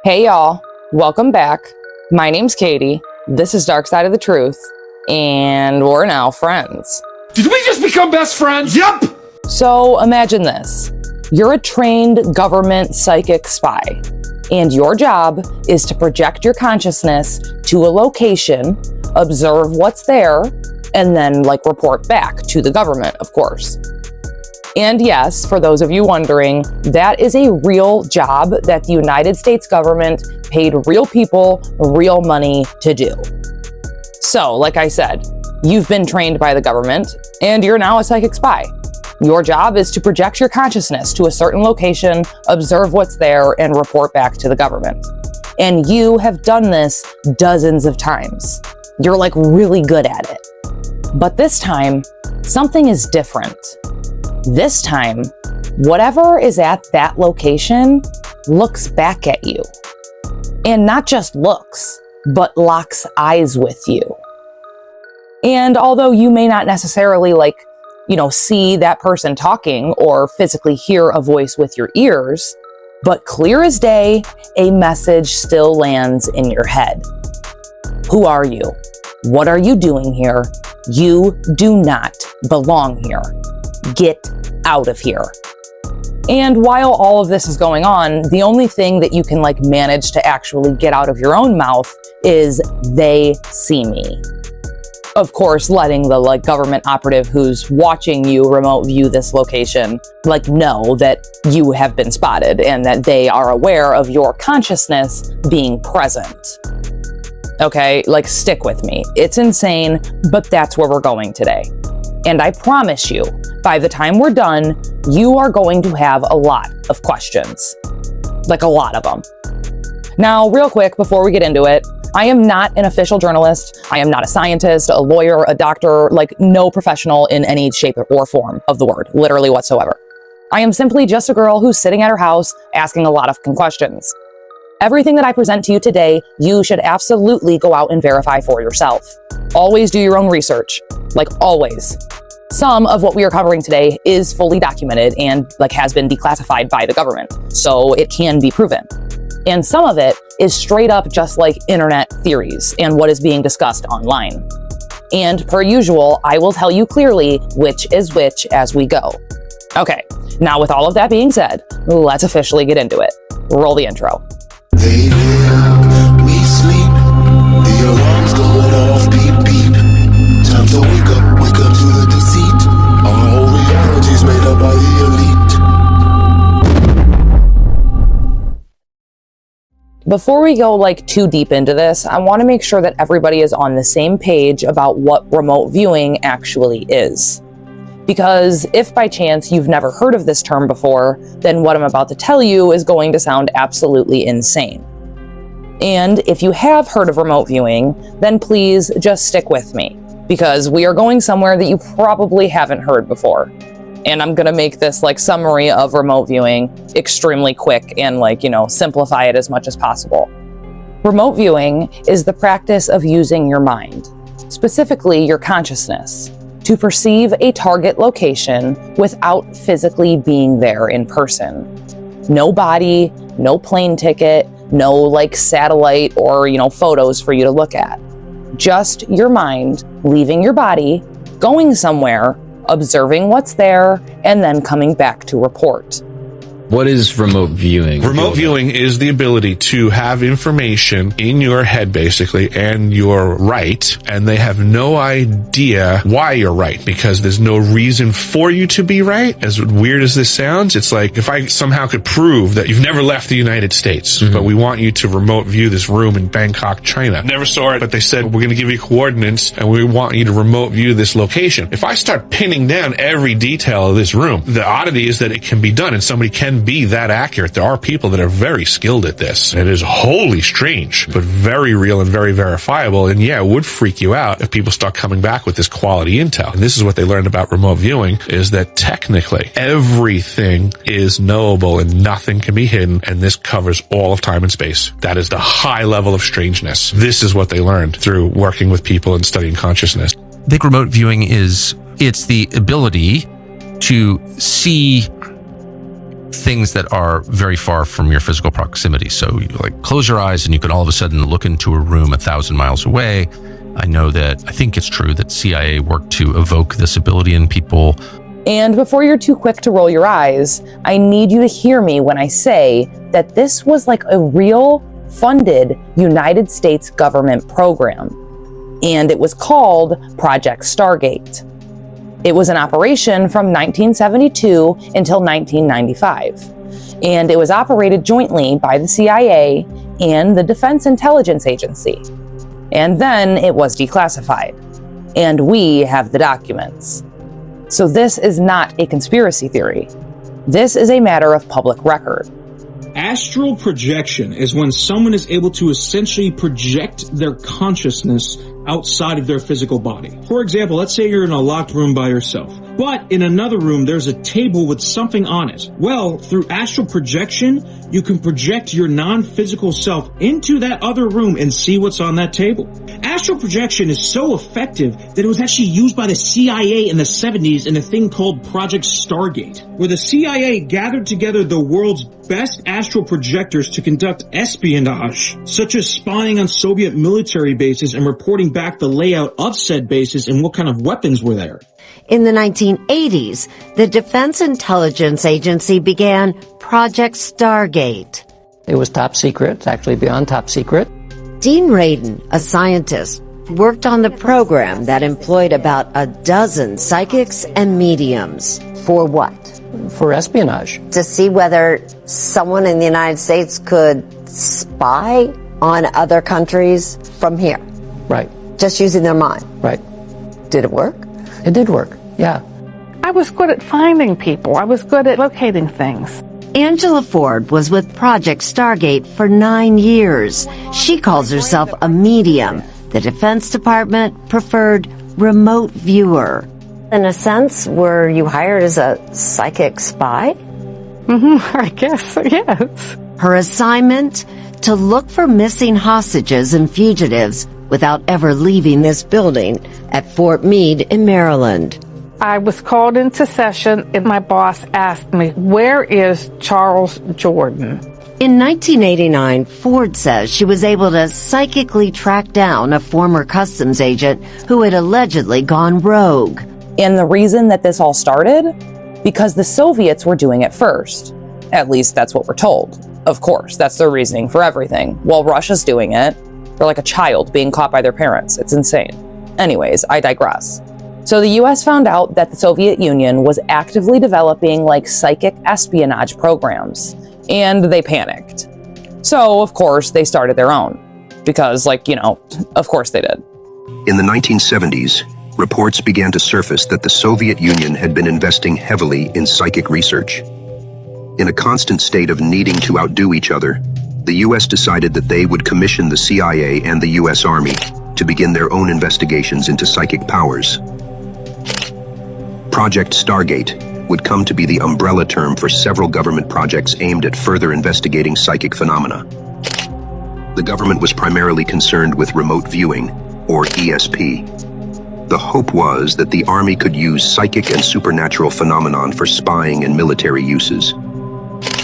Hey y'all, welcome back. My name's Katie, this is Dark Side of the Truth, and we're now friends. Did we just become best friends? Yep! So imagine this. You're a trained government psychic spy, and your job is to project your consciousness to a location, observe what's there, and then report back to the government, of course. And yes, for those of you wondering, that is a real job that the United States government paid real people real money to do. So, like I said, you've been trained by the government, and you're now a psychic spy. Your job is to project your consciousness to a certain location, observe what's there, and report back to the government. And you have done this dozens of times. You're really good at it. But this time, something is different. This time, whatever is at that location looks back at you. And not just looks, but locks eyes with you. And although you may not necessarily see that person talking or physically hear a voice with your ears, but clear as day, a message still lands in your head. Who are you? What are you doing here? You do not belong here. Get out of here. And while all of this is going on, the only thing that you can manage to actually get out of your own mouth is "they see me." Of course, letting the government operative who's watching you remote view this location know that you have been spotted and that they are aware of your consciousness being present. Okay, stick with me. It's insane, but that's where we're going today. And I promise you, by the time we're done, you are going to have a lot of questions. A lot of them. Now, real quick, before we get into it, I am not an official journalist. I am not a scientist, a lawyer, a doctor, no professional in any shape or form of the word, literally whatsoever. I am simply just a girl who's sitting at her house asking a lot of questions. Everything that I present to you today, you should absolutely go out and verify for yourself. Always do your own research, always. Some of what we are covering today is fully documented and has been declassified by the government, so it can be proven. And some of it is straight up just internet theories and what is being discussed online. And per usual, I will tell you clearly which is which as we go. Okay, now with all of that being said, let's officially get into it. Roll the intro. They live, we sleep, the alarm's going off, beep beep. Time to wake up to the deceit. Our whole reality's made up by the elite. Before we go too deep into this, I want to make sure that everybody is on the same page about what remote viewing actually is. Because if by chance you've never heard of this term before, then what I'm about to tell you is going to sound absolutely insane. And if you have heard of remote viewing, then please just stick with me, because we are going somewhere that you probably haven't heard before. And I'm gonna make this summary of remote viewing extremely quick and simplify it as much as possible. Remote viewing is the practice of using your mind, specifically your consciousness, to perceive a target location without physically being there in person. No body, no plane ticket, no satellite or photos for you to look at. Just your mind leaving your body, going somewhere, observing what's there, and then coming back to report. What is remote viewing? Remote viewing is the ability to have information in your head, basically, and you're right, and they have no idea why you're right, because there's no reason for you to be right. As weird as this sounds, it's if I somehow could prove that you've never left the United States, but we want you to remote view this room in Bangkok, China. Never saw it, but they said, we're going to give you coordinates, and we want you to remote view this location. If I start pinning down every detail of this room, the oddity is that it can be done, and somebody can be that accurate. There are people that are very skilled at this. It is wholly strange, but very real and very verifiable. And yeah, it would freak you out if people start coming back with this quality intel. And this is what they learned about remote viewing, is that technically everything is knowable and nothing can be hidden. And this covers all of time and space. That is the high level of strangeness. This is what they learned through working with people and studying consciousness. I think remote viewing it's the ability to see things that are very far from your physical proximity. So you like close your eyes and you can all of a sudden look into a room 1,000 miles away. I think it's true that CIA worked to evoke this ability in people. And before you're too quick to roll your eyes, I need you to hear me when I say that this was like a real funded United States government program. And it was called Project Stargate. It was in operation from 1972 until 1995. And it was operated jointly by the CIA and the Defense Intelligence Agency. And then it was declassified. And we have the documents. So this is not a conspiracy theory. This is a matter of public record. Astral projection is when someone is able to essentially project their consciousness outside of their physical body. For example, let's say you're in a locked room by yourself, but in another room there's a table with something on it. Well, through astral projection, you can project your non-physical self into that other room and see what's on that table. Astral projection is so effective that it was actually used by the CIA in the 70s in a thing called Project Stargate, where the CIA gathered together the world's best astral projectors to conduct espionage, such as spying on Soviet military bases and reporting back the layout of said bases and what kind of weapons were there. In the 1980s, the Defense Intelligence Agency began Project Stargate. It was top secret, actually beyond top secret. Dean Radin, a scientist, worked on the program that employed about a dozen psychics and mediums. For what? For espionage. To see whether someone in the United States could spy on other countries from here. Right. Just using their mind. Right. Did it work? It did work, yeah. I was good at finding people. I was good at locating things. Angela Ford was with Project Stargate for 9 years. She calls herself a medium. The Defense Department preferred remote viewer. In a sense, were you hired as a psychic spy? I guess, yes. Her assignment? To look for missing hostages and fugitives without ever leaving this building at Fort Meade in Maryland. I was called into session and my boss asked me, "Where is Charles Jordan?" In 1989, Ford says she was able to psychically track down a former customs agent who had allegedly gone rogue. And the reason that this all started? Because the Soviets were doing it first. At least that's what we're told. Of course, that's their reasoning for everything. While Russia's doing it, they're like a child being caught by their parents. It's insane. Anyways, I digress. So the US found out that the Soviet Union was actively developing like psychic espionage programs, and they panicked. So, of course, they started their own. Because, of course they did. In the 1970s, reports began to surface that the Soviet Union had been investing heavily in psychic research. In a constant state of needing to outdo each other, the US decided that they would commission the CIA and the US Army to begin their own investigations into psychic powers. Project Stargate would come to be the umbrella term for several government projects aimed at further investigating psychic phenomena. The government was primarily concerned with remote viewing, or ESP. The hope was that the Army could use psychic and supernatural phenomenon for spying and military uses.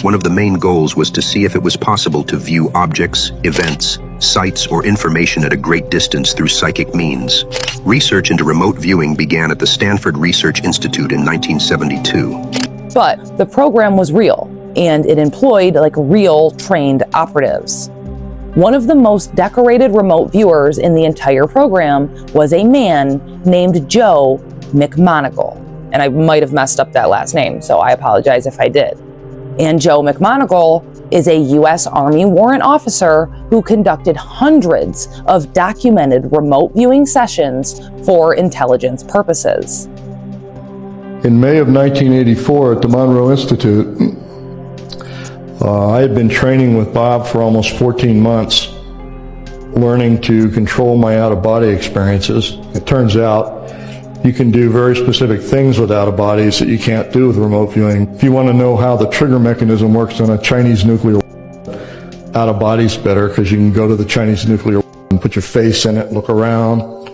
One of the main goals was to see if it was possible to view objects, events, sites, or information at a great distance through psychic means. Research into remote viewing began at the Stanford Research Institute in 1972. But the program was real, and it employed real trained operatives. One of the most decorated remote viewers in the entire program was a man named Joe McMoneagle. And I might have messed up that last name, so I apologize if I did. And Joe McMoneagle is a U.S. Army warrant officer who conducted hundreds of documented remote viewing sessions for intelligence purposes. In May of 1984 at the Monroe Institute, I had been training with Bob for almost 14 months, learning to control my out-of-body experiences. It turns out you can do very specific things with out-of-bodies that you can't do with remote viewing. If you want to know how the trigger mechanism works on a Chinese nuclear out-of-body's better, because you can go to the Chinese nuclear and put your face in it, look around,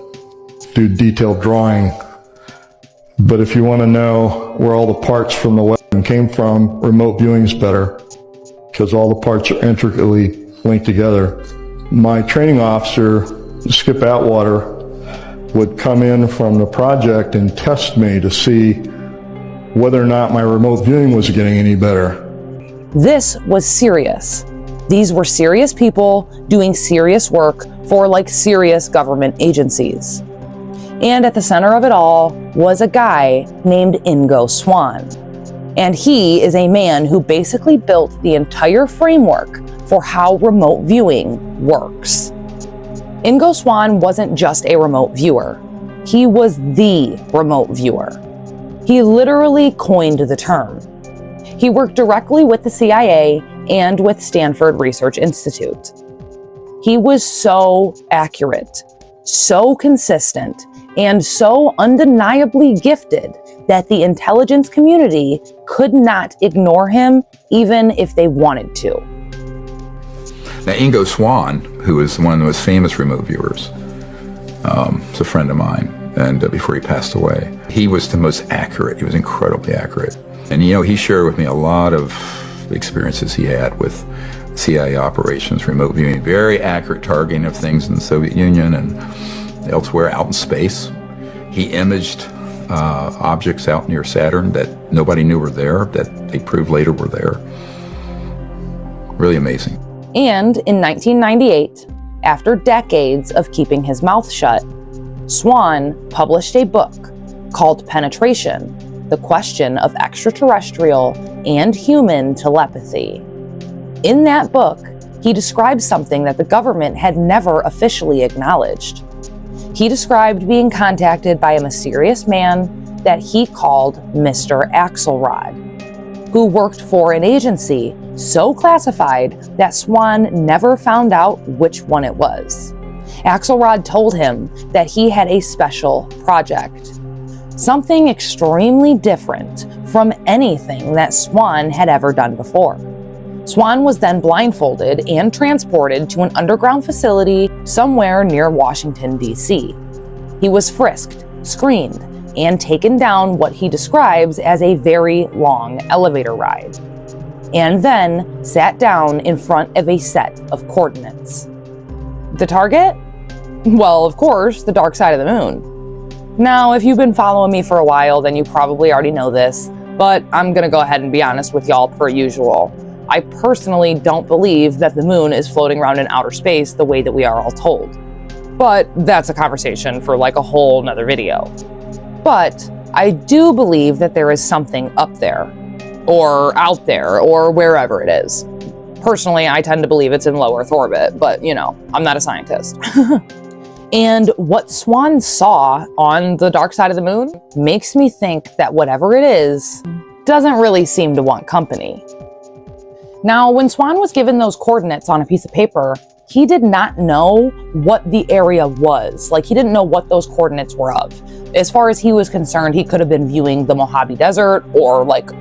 do detailed drawing. But if you want to know where all the parts from the weapon and came from remote viewing's better because all the parts are intricately linked together. My training officer, Skip Atwater, would come in from the project and test me to see whether or not my remote viewing was getting any better. This was serious. These were serious people doing serious work for like serious government agencies. And at the center of it all was a guy named Ingo Swann. And he is a man who basically built the entire framework for how remote viewing works. Ingo Swann wasn't just a remote viewer. He was the remote viewer. He literally coined the term. He worked directly with the CIA and with Stanford Research Institute. He was so accurate, so consistent, and so undeniably gifted that the intelligence community could not ignore him even if they wanted to. Now, Ingo Swann, who is one of the most famous remote viewers, is a friend of mine, and before he passed away, he was the most accurate. He was incredibly accurate. And, you know, he shared with me a lot of experiences he had with CIA operations, remote viewing, very accurate targeting of things in the Soviet Union and elsewhere out in space. He imaged objects out near Saturn that nobody knew were there, that they proved later were there. Really amazing. And in 1998, after decades of keeping his mouth shut, Swann published a book called Penetration: The Question of Extraterrestrial and Human Telepathy. In that book, he described something that the government had never officially acknowledged. He described being contacted by a mysterious man that he called Mr. Axelrod, who worked for an agency so classified that Swann never found out which one it was. Axelrod told him that he had a special project, something extremely different from anything that Swann had ever done before. Swann was then blindfolded and transported to an underground facility somewhere near Washington, D.C. He was frisked, screened, and taken down what he describes as a very long elevator ride, and then sat down in front of a set of coordinates. The target? Well, of course, the dark side of the moon. Now, if you've been following me for a while, then you probably already know this, but I'm gonna go ahead and be honest with y'all per usual. I personally don't believe that the moon is floating around in outer space the way that we are all told. But that's a conversation for like a whole nother video. But I do believe that there is something up there, or out there, or wherever it is. Personally, I tend to believe it's in low Earth orbit, but you know, I'm not a scientist. And what Swann saw on the dark side of the moon makes me think that whatever it is doesn't really seem to want company. Now, when Swann was given those coordinates on a piece of paper, he did not know what the area was. Like, he didn't know what those coordinates were of. As far as he was concerned, he could have been viewing the Mojave Desert or like,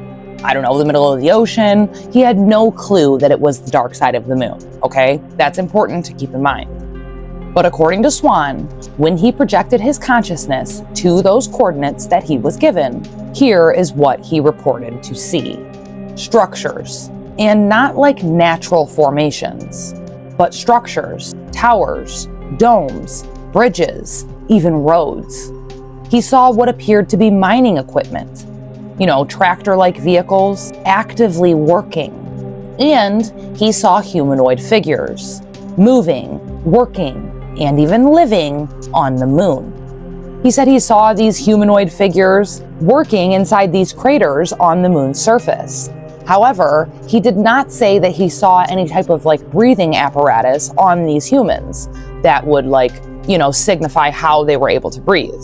I don't know, the middle of the ocean. He had no clue that it was the dark side of the moon, okay? That's important to keep in mind. But according to Swann, when he projected his consciousness to those coordinates that he was given, here is what he reported to see. Structures. And not like natural formations, but structures, towers, domes, bridges, even roads. He saw what appeared to be mining equipment, you know, tractor-like vehicles actively working. And he saw humanoid figures, moving, working, and even living on the moon. He said he saw these humanoid figures working inside these craters on the moon's surface. However, he did not say that he saw any type of like breathing apparatus on these humans that would like, you know, signify how they were able to breathe.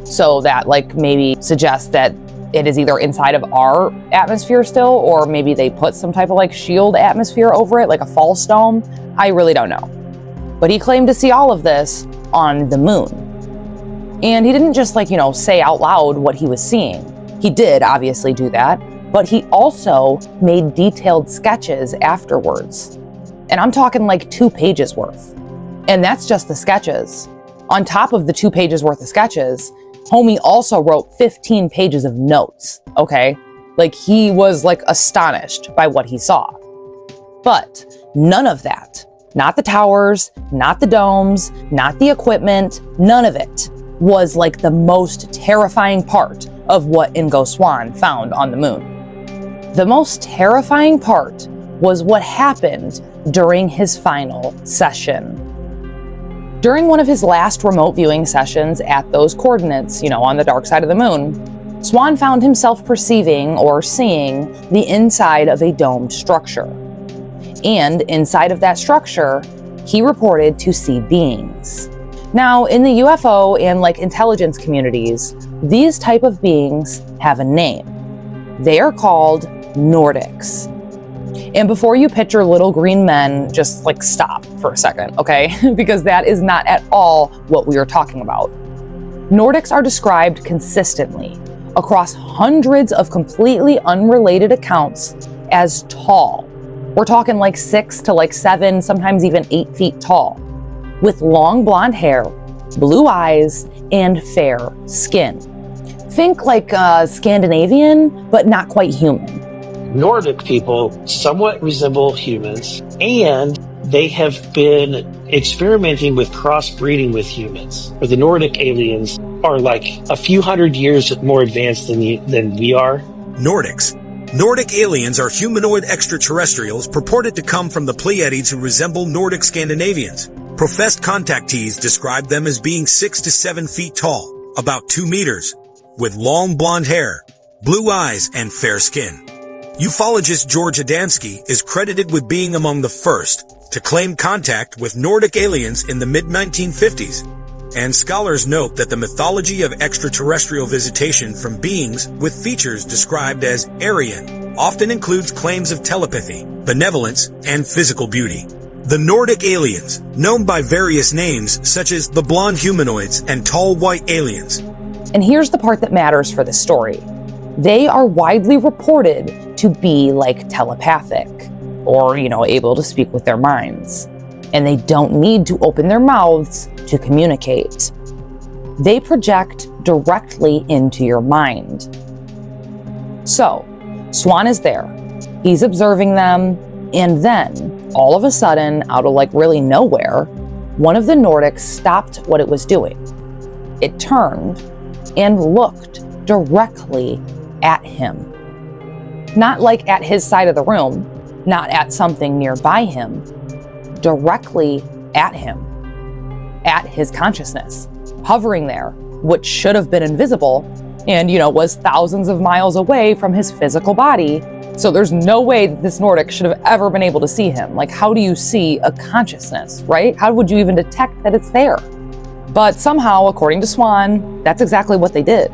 So that like maybe suggests that it is either inside of our atmosphere still, or maybe they put some type of like shield atmosphere over it, like a false dome. I really don't know. But he claimed to see all of this on the moon. And he didn't just like, you know, say out loud what he was seeing. He did obviously do that, but he also made detailed sketches afterwards. And I'm talking like 2 pages worth. And that's just the sketches. On top of the 2 pages worth of sketches, homie also wrote 15 pages of notes, okay? Like, he was like astonished by what he saw. But none of that, not the towers, not the domes, not the equipment, none of it was like the most terrifying part of what Ingo Swann found on the moon. The most terrifying part was what happened during his final session. During one of his last remote viewing sessions at those coordinates, on the dark side of the moon, Swann found himself perceiving or seeing the inside of a domed structure. And inside of that structure, he reported to see beings. Now, in the UFO and intelligence communities, these type of beings have a name. They are called Nordics. And before you picture little green men, just stop for a second, okay? Because that is not at all what we are talking about. Nordics are described consistently across hundreds of completely unrelated accounts as tall. We're talking 6 to 7, sometimes even 8 feet tall, with long blonde hair, blue eyes, and fair skin. Think Scandinavian, but not quite human. Nordic people somewhat resemble humans, and they have been experimenting with crossbreeding with humans. Or the Nordic aliens are a few hundred years more advanced than we are. Nordics. Nordic aliens are humanoid extraterrestrials purported to come from the Pleiades who resemble Nordic Scandinavians. Professed contactees describe them as being 6 to 7 feet tall, about 2 meters, with long blonde hair, blue eyes, and fair skin. Ufologist George Adamski is credited with being among the first to claim contact with Nordic aliens in the mid-1950s, and scholars note that the mythology of extraterrestrial visitation from beings with features described as Aryan often includes claims of telepathy, benevolence, and physical beauty. The Nordic aliens, known by various names such as the blonde humanoids and tall white aliens. And here's the part that matters for this story. They are widely reported to be telepathic, or, able to speak with their minds. And they don't need to open their mouths to communicate. They project directly into your mind. So, Swann is there. He's observing them, and then, all of a sudden, out of really nowhere, one of the Nordics stopped what it was doing. It turned and looked directly at him. Not at his side of the room, not at something nearby him, directly at him, at his consciousness, hovering there, which should have been invisible and, was thousands of miles away from his physical body. So there's no way that this Nordic should have ever been able to see him. How do you see a consciousness, right? How would you even detect that it's there? But somehow, according to Swann, that's exactly what they did.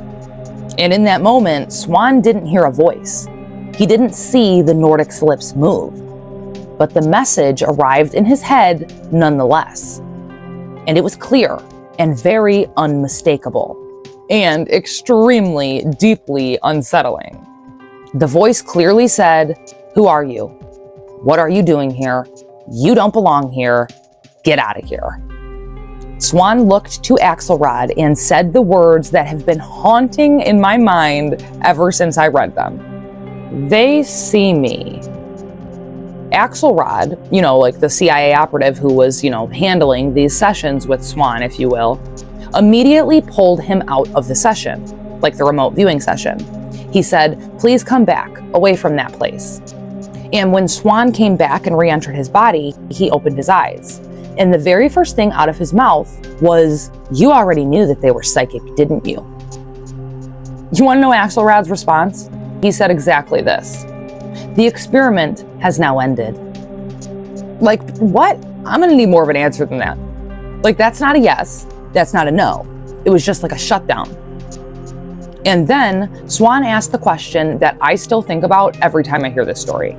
And in that moment, Swann didn't hear a voice. He didn't see the Nordic's lips move. But the message arrived in his head nonetheless. And it was clear and very unmistakable, and extremely, deeply unsettling. The voice clearly said, "Who are you? What are you doing here? You don't belong here. Get out of here." Swann looked to Axelrod and said the words that have been haunting in my mind ever since I read them. "They see me." Axelrod, the CIA operative who was, handling these sessions with Swann, if you will, immediately pulled him out of the session, the remote viewing session. He said, "Please come back, away from that place." And when Swann came back and re-entered his body, he opened his eyes. And the very first thing out of his mouth was, "You already knew that they were psychic, didn't you?" You want to know Axelrod's response? He said exactly this: "The experiment has now ended." What? I'm going to need more of an answer than that. That's not a yes. That's not a no. It was just a shutdown. And then Swann asked the question that I still think about every time I hear this story.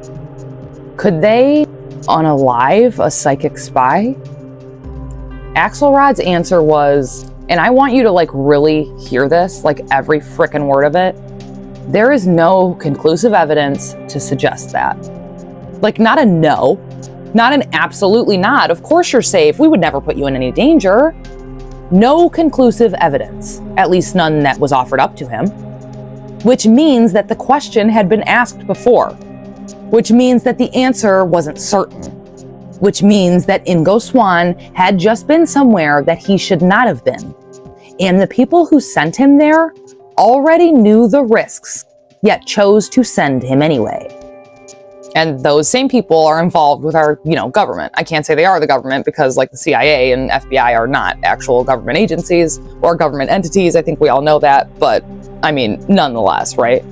Could they unalive a psychic spy? Axelrod's answer was, and I want you to really hear this, every frickin' word of it, there is no conclusive evidence to suggest that. Not a no, not an absolutely not. Of course you're safe. We would never put you in any danger. No conclusive evidence, at least none that was offered up to him. which means that the question had been asked before, which means that the answer wasn't certain, which means that Ingo Swann had just been somewhere that he should not have been. And the people who sent him there already knew the risks, yet chose to send him anyway. And those same people are involved with our, government. I can't say they are the government because like the CIA and FBI are not actual government agencies or government entities. I think we all know that, but I mean, nonetheless, right?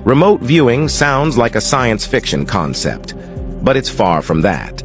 Remote viewing sounds like a science fiction concept, but it's far from that.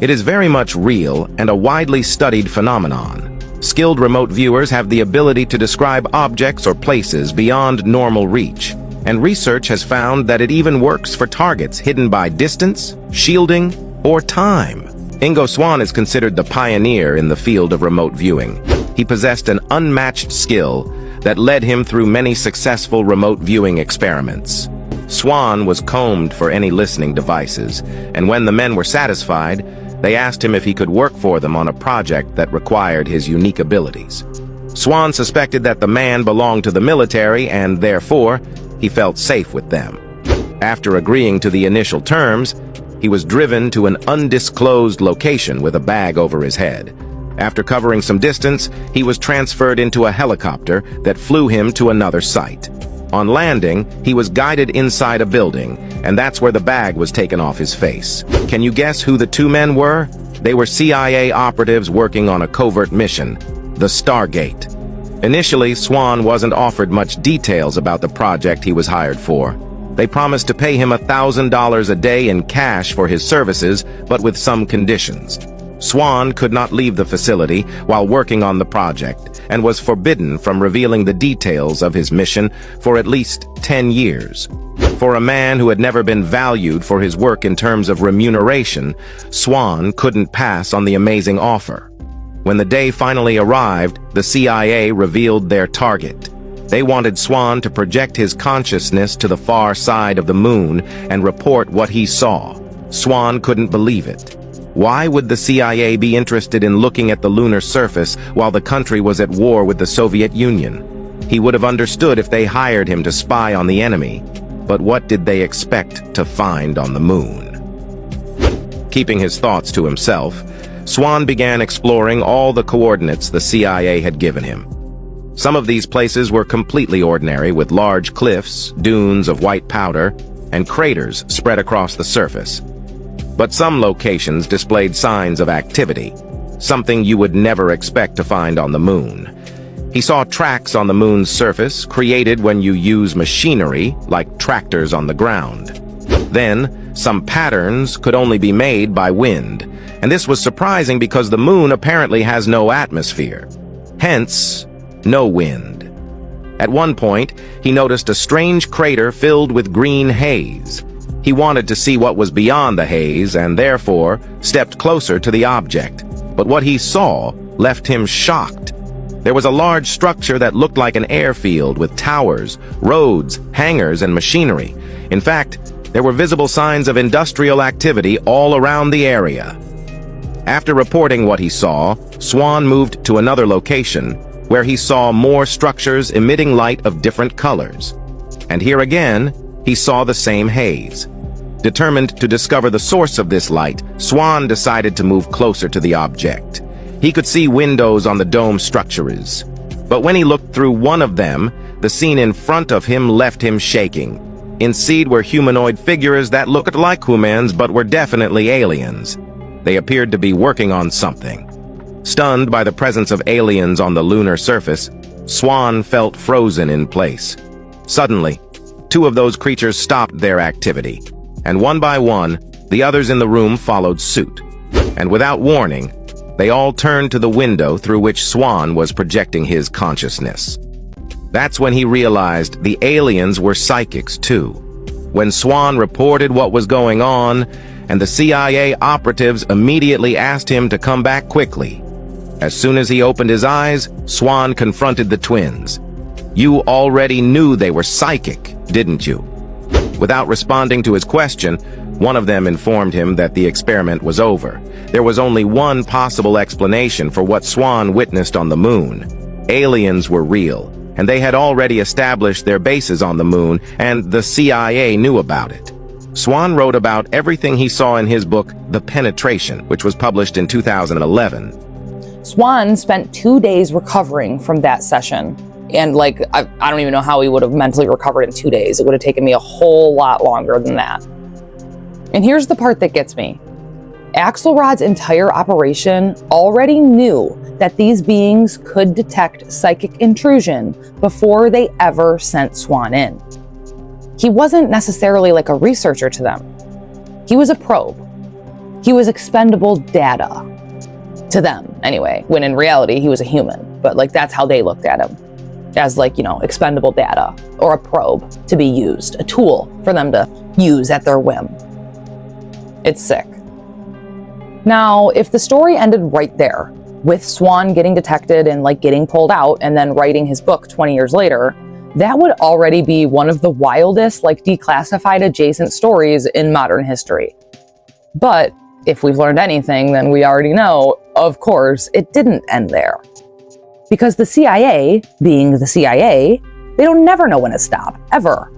It is very much real and a widely studied phenomenon. Skilled remote viewers have the ability to describe objects or places beyond normal reach, and research has found that it even works for targets hidden by distance, shielding, or time. Ingo Swann is considered the pioneer in the field of remote viewing. He possessed an unmatched skill that led him through many successful remote viewing experiments. Swann was combed for any listening devices, and when the men were satisfied, they asked him if he could work for them on a project that required his unique abilities. Swann suspected that the man belonged to the military, and therefore, he felt safe with them. After agreeing to the initial terms, he was driven to an undisclosed location with a bag over his head. After covering some distance, he was transferred into a helicopter that flew him to another site. On landing, he was guided inside a building, and that's where the bag was taken off his face. Can you guess who the two men were? They were CIA operatives working on a covert mission, the Stargate. Initially, Swann wasn't offered much details about the project he was hired for. They promised to pay him $1,000 a day in cash for his services, but with some conditions. Swann could not leave the facility while working on the project and was forbidden from revealing the details of his mission for at least 10 years. For a man who had never been valued for his work in terms of remuneration, Swann couldn't pass on the amazing offer. When the day finally arrived, the CIA revealed their target. They wanted Swann to project his consciousness to the far side of the moon and report what he saw. Swann couldn't believe it. Why would the CIA be interested in looking at the lunar surface while the country was at war with the Soviet Union? He would have understood if they hired him to spy on the enemy. But what did they expect to find on the moon? Keeping his thoughts to himself, Swann began exploring all the coordinates the CIA had given him. Some of these places were completely ordinary, with large cliffs, dunes of white powder, and craters spread across the surface. But some locations displayed signs of activity, something you would never expect to find on the moon. He saw tracks on the moon's surface created when you use machinery, like tractors on the ground. Then, some patterns could only be made by wind, and this was surprising because the moon apparently has no atmosphere. Hence, no wind. At one point, he noticed a strange crater filled with green haze. He wanted to see what was beyond the haze and therefore stepped closer to the object. But what he saw left him shocked. There was a large structure that looked like an airfield with towers, roads, hangars, and machinery. In fact, there were visible signs of industrial activity all around the area. After reporting what he saw, Swann moved to another location where he saw more structures emitting light of different colors. And here again, he saw the same haze. Determined to discover the source of this light, Swann decided to move closer to the object. He could see windows on the dome structures. But when he looked through one of them, the scene in front of him left him shaking. Inside were humanoid figures that looked like humans but were definitely aliens. They appeared to be working on something. Stunned by the presence of aliens on the lunar surface, Swann felt frozen in place. Suddenly, two of those creatures stopped their activity, and one by one, the others in the room followed suit. And without warning, they all turned to the window through which Swann was projecting his consciousness. That's when he realized the aliens were psychics too. When Swann reported what was going on, and the CIA operatives immediately asked him to come back quickly. As soon as he opened his eyes, Swann confronted the twins. "You already knew they were psychic, didn't you?" Without responding to his question, one of them informed him that the experiment was over. There was only one possible explanation for what Swann witnessed on the moon. Aliens were real, and they had already established their bases on the moon, and the CIA knew about it. Swann wrote about everything he saw in his book, The Penetration, which was published in 2011. Swann spent 2 days recovering from that session. And like, I don't even know how he would have mentally recovered in 2 days. It would have taken me a whole lot longer than that. And here's the part that gets me. Axelrod's entire operation already knew that these beings could detect psychic intrusion before they ever sent Swann in. He wasn't necessarily like a researcher to them. He was a probe. He was expendable data. To them, anyway, when in reality, he was a human. But like, that's how they looked at him. As like, you know, expendable data or a probe to be used, a tool for them to use at their whim. It's sick. Now, if the story ended right there, with Swann getting detected and like getting pulled out and then writing his book 20 years later, that would already be one of the wildest, like declassified adjacent stories in modern history. But if we've learned anything, then we already know, of course, it didn't end there. Because the CIA, being the CIA, they don't never know when to stop, ever.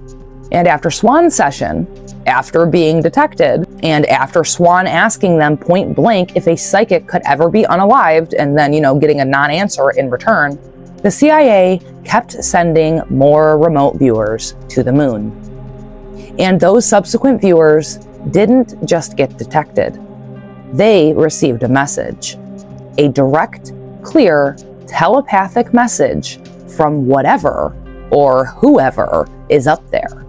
And after Swann's session, after being detected, and after Swann asking them point blank if a psychic could ever be unalived, and then, you know, getting a non-answer in return, the CIA kept sending more remote viewers to the moon. And those subsequent viewers didn't just get detected. They received a message. A direct, clear, telepathic message from whatever or whoever is up there.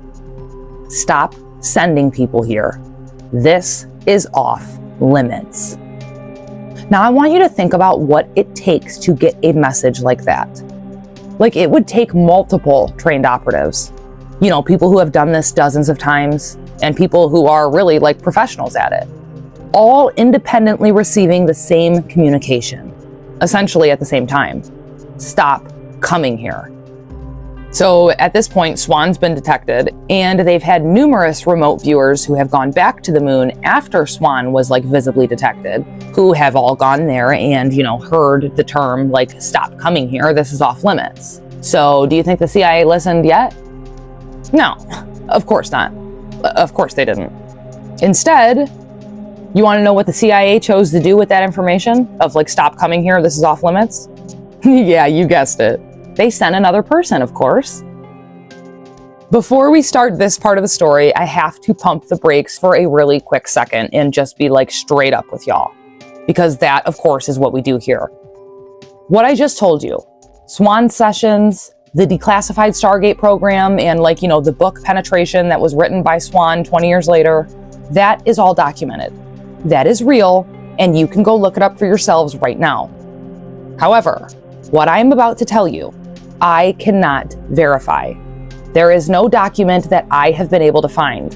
Stop sending people here. This is off limits. Now, I want you to think about what it takes to get a message like that. Like, it would take multiple trained operatives. You know, people who have done this dozens of times, and people who are really like professionals at it, all independently receiving the same communication, essentially at the same time. Stop coming here. So at this point, Swann's been detected, and they've had numerous remote viewers who have gone back to the moon after Swann was like visibly detected, who have all gone there and, you know, heard the term like, stop coming here, this is off limits. So do you think the CIA listened yet? No, of course not. Of course they didn't. Instead, you want to know what the CIA chose to do with that information of like, stop coming here, this is off limits? Yeah, you guessed it. They sent another person, of course. Before we start this part of the story, I have to pump the brakes for a really quick second and just be like straight up with y'all. Because that, of course, is what we do here. What I just told you, Swann sessions, the Declassified Stargate program, and like, you know, the book Penetration that was written by Swann 20 years later, that is all documented. That is real, and you can go look it up for yourselves right now. However, what I'm about to tell you, I cannot verify. There is no document that I have been able to find.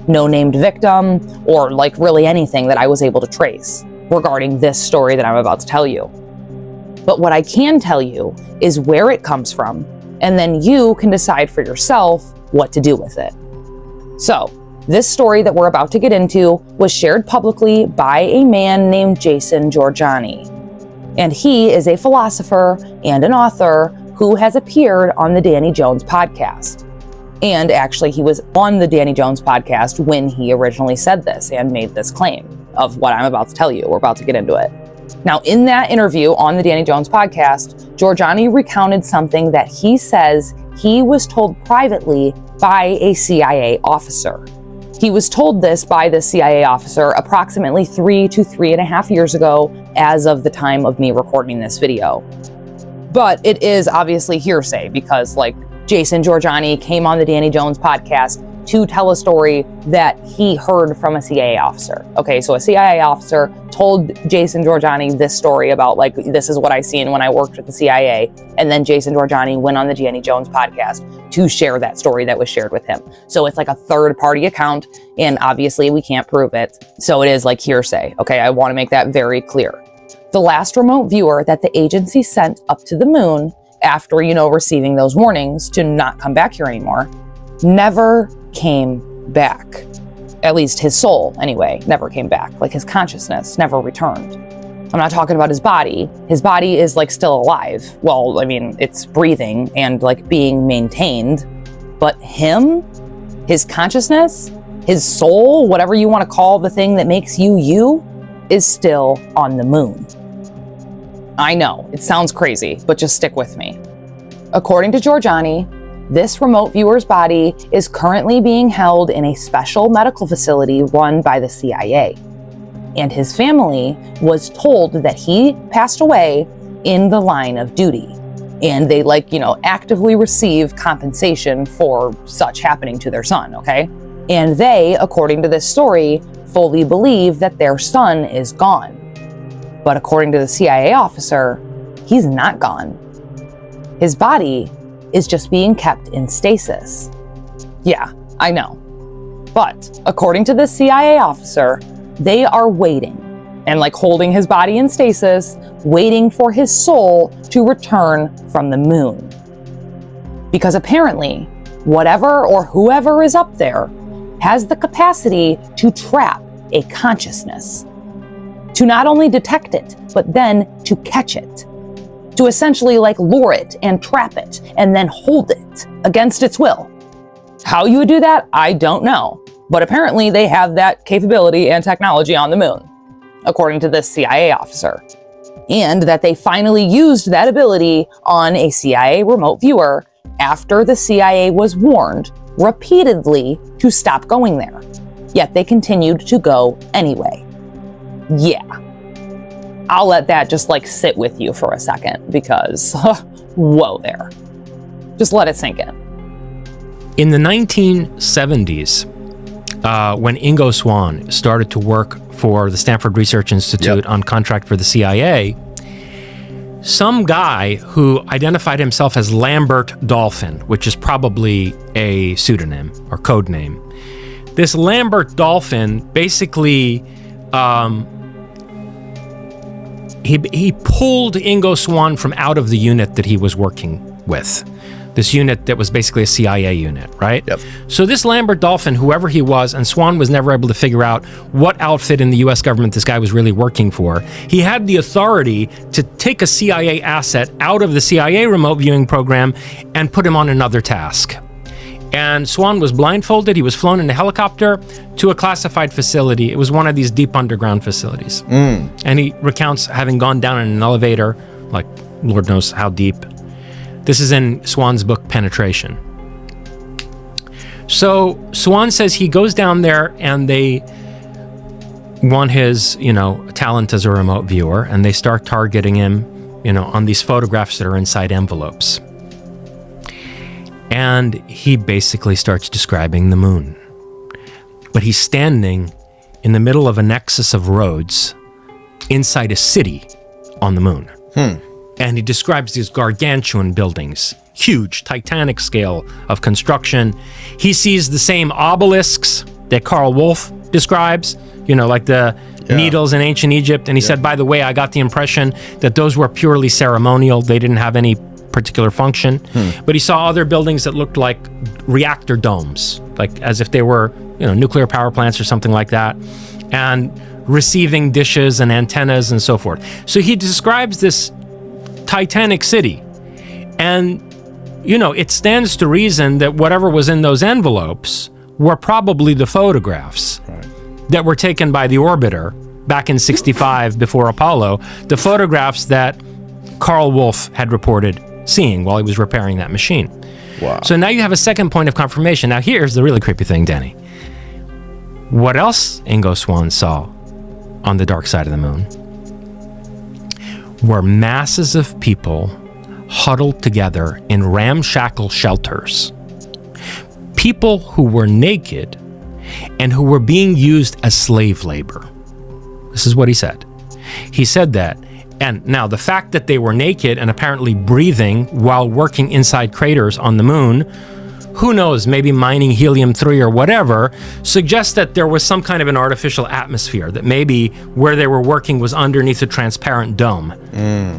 No named victim, or like really anything that I was able to trace regarding this story that I'm about to tell you. But what I can tell you is where it comes from, and then you can decide for yourself what to do with it. So, this story that we're about to get into was shared publicly by a man named Jason Jorjani. And he is a philosopher and an author who has appeared on the Danny Jones podcast. And actually, he was on the Danny Jones podcast when he originally said this and made this claim of what I'm about to tell you. We're about to get into it. Now, in that interview on the Danny Jones podcast, Jorjani recounted something that he says he was told privately by a CIA officer. He was told this by the CIA officer approximately 3 to 3.5 years ago as of the time of me recording this video. But it is obviously hearsay because like Jason Jorjani came on the Danny Jones podcast to tell a story that he heard from a CIA officer. Okay, so a CIA officer told Jason Jorjani this story about like, this is what I seen when I worked with the CIA. And then Jason Jorjani went on the Danny Jones podcast to share that story that was shared with him. So it's like a third party account, and obviously we can't prove it. So it is like hearsay. Okay, I want to make that very clear. The last remote viewer that the agency sent up to the moon after, you know, receiving those warnings to not come back here anymore, never came back. At least his soul, anyway, never came back. Like his consciousness never returned. I'm not talking about his body. His body is like still alive. Well, I mean, it's breathing and like being maintained. But him, his consciousness, his soul, whatever you want to call the thing that makes you you, is still on the moon. I know, it sounds crazy, but just stick with me. According to Jorjani, this remote viewer's body is currently being held in a special medical facility run by the CIA. And his family was told that he passed away in the line of duty. And they actively receive compensation for such happening to their son, okay? And they, according to this story, fully believe that their son is gone. But according to the CIA officer, he's not gone. His body is just being kept in stasis. Yeah, I know. But according to the CIA officer, they are waiting and holding his body in stasis, waiting for his soul to return from the moon. Because apparently, whatever or whoever is up there has the capacity to trap a consciousness. To not only detect it, but then to catch it. To essentially lure it and trap it and then hold it against its will. How you would do that, I don't know. But apparently they have that capability and technology on the moon, according to this CIA officer. And that they finally used that ability on a CIA remote viewer after the CIA was warned repeatedly to stop going there. Yet they continued to go anyway. Yeah. I'll let that just sit with you for a second because, whoa there. Just let it sink in. In the 1970s, when Ingo Swann started to work for the Stanford Research Institute on contract for the CIA, some guy who identified himself as Lambert Dolphin, which is probably a pseudonym or code name, this Lambert Dolphin basically he pulled Ingo Swann from out of the unit that he was working with. This unit that was basically a CIA unit, right? Yep. So this Lambert Dolphin, whoever he was, and Swann was never able to figure out what outfit in the US government this guy was really working for. He had the authority to take a CIA asset out of the CIA remote viewing program and put him on another task. And Swann was blindfolded. He was flown in a helicopter to a classified facility. It was one of these deep underground facilities. And he recounts having gone down in an elevator, Lord knows how deep. This is in Swann's book, Penetration. So Swann says he goes down there and they want his, talent as a remote viewer, and they start targeting him, on these photographs that are inside envelopes. And he basically starts describing the moon. But he's standing in the middle of a nexus of roads inside a city on the moon. And he describes these gargantuan buildings, huge, titanic scale of construction. He sees the same obelisks that Carl Wolf describes, like the needles in ancient Egypt. And he said, by the way, I got the impression that those were purely ceremonial. They didn't have any particular function. But he saw other buildings that looked like reactor domes, as if they were, nuclear power plants or something like that, and receiving dishes and antennas and so forth. So he describes this titanic city. And, it stands to reason that whatever was in those envelopes were probably the photographs that were taken by the orbiter back in 65 before Apollo, the photographs that Carl Wolf had reported seeing while he was repairing that machine. Wow. So now you have a second point of confirmation. Now here's the really creepy thing, Danny. What else Ingo Swann saw on the dark side of the moon were masses of people huddled together in ramshackle shelters. People who were naked and who were being used as slave labor. This is what he said. He said that, and now the fact that they were naked and apparently breathing while working inside craters on the moon, who knows, maybe mining helium-3 or whatever, suggests that there was some kind of an artificial atmosphere, that maybe where they were working was underneath a transparent dome